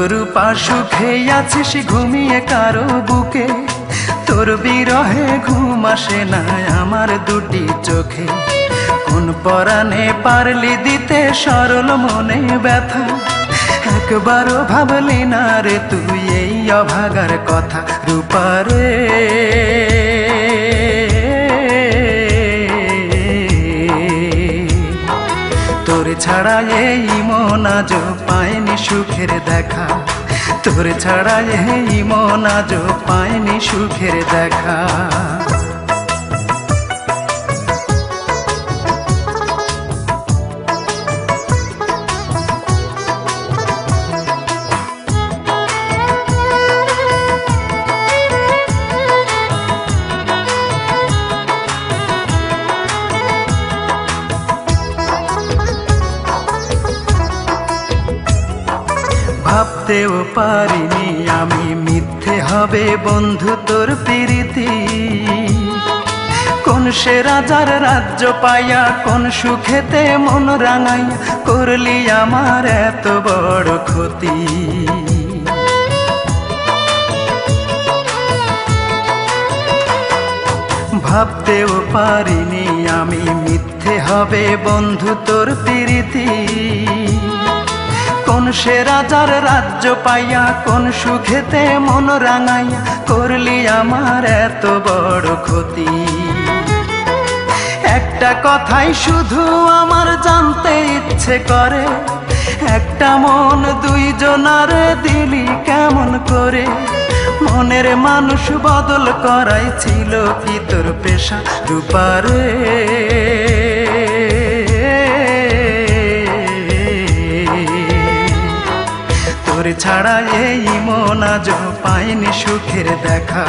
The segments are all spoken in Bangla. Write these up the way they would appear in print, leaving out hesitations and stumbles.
তোর পাশুখে আছিস ঘুমিয়ে কারো বুকে, তোর বিরহে ঘুম আসে না আমার দুটি চোখে। কোন পরাণে পারলি দিতে সরল মনে ব্যথা, একবারও ভাবলি না রে তুই এই অভাগার কথা। রূপারে তোর ছাড়া এই মন আজ পায়নি সুখের দেখা, তোর ছাড়া এই মন আজ পায়নি সুখের দেখা। ভাবতেও পারিনি আমি মিথ্যে হবে বন্ধু তোর প্রীতি। কোন সে রাজার রাজ্য পাইয়া কোন সুখেতে মন রাঙাইয়া করলি আমার এত বড় ক্ষতি। ভাবতেও পারিনি আমি মিথ্যে হবে বন্ধু তোর প্রীতি। কোন সে রাজার রাজ্য পাইয়া কোন সুখেতে মন রাঙাইয়া করলি আমার এত বড় ক্ষতি। একটা কথাই শুধু আমার জানতে ইচ্ছে করে, একটা মন দুইজনার দিলি কেমন করে? মনের মানুষ বদল করাই ছিল কি তোর পেশা? রূপারে তোর ছাড়া এই মন আজ পায়নি সুখের দেখা,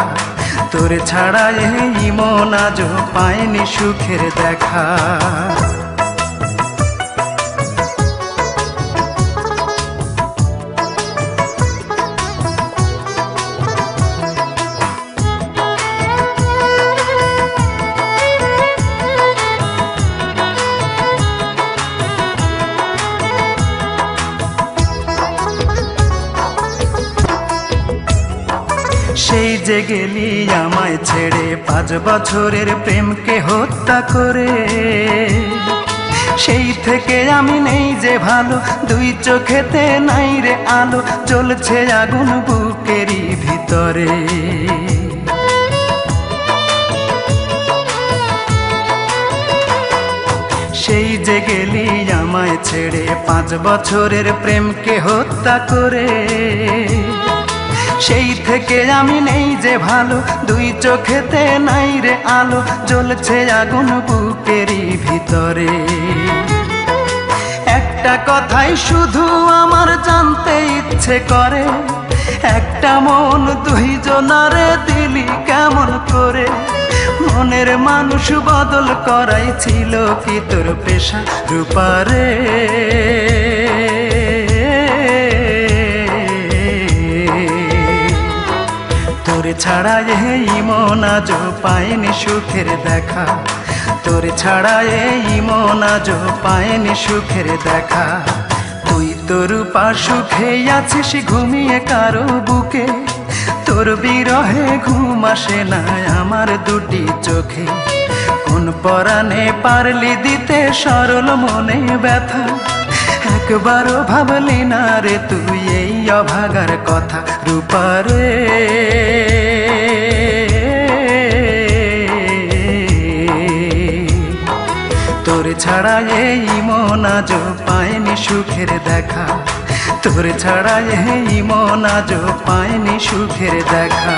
তোর ছাড়া এই মন আজ পায়নি সুখের দেখা। সেই যে গেলি আমায় ছেড়ে 5 বছরের প্রেমকে হত্যা করে, সেই থেকে আমি নেই যে ভালো, দুই চোখেতে নাই রে আলো, জ্বলছে আগুন বুকেরই ভিতরে। সেই যে গেলি আমায় ছেড়ে 5 বছরের প্রেমকে হত্যা করে, সেই থেকে আমি নেই যে ভালো, দুই চোখেতে নাই রে আলো, জ্বলছে আগুন বুকেরই ভিতরে। একটা কথাই শুধু আমার জানতে ইচ্ছে করে, একটা মন দুইজনারে দিলি কেমন করে? মনের মানুষ বদল করাই ছিল কি তোর পেশা? রূপারে তোর ছাড়া এই মন আজ পায়নি সুখের দেখা, তোর ছাড়া এই মন আজ পায়নি সুখের দেখা। তুই তোর পাশুখে আছিস ঘুমিয়ে কারো বুকে, তোর বিরহে ঘুম আসে না আমার দুটি চোখে। কোন পরাণে পারলি দিতে সরল মনে ব্যথা, একবারও ভাবলি না রে তুই এই অভাগার কথা। রূপারে তোর ছাড়া এই মন আজ পায়নি সুখের দেখা, তোর ছাড়া এই মন আজ পায়নি সুখের দেখা।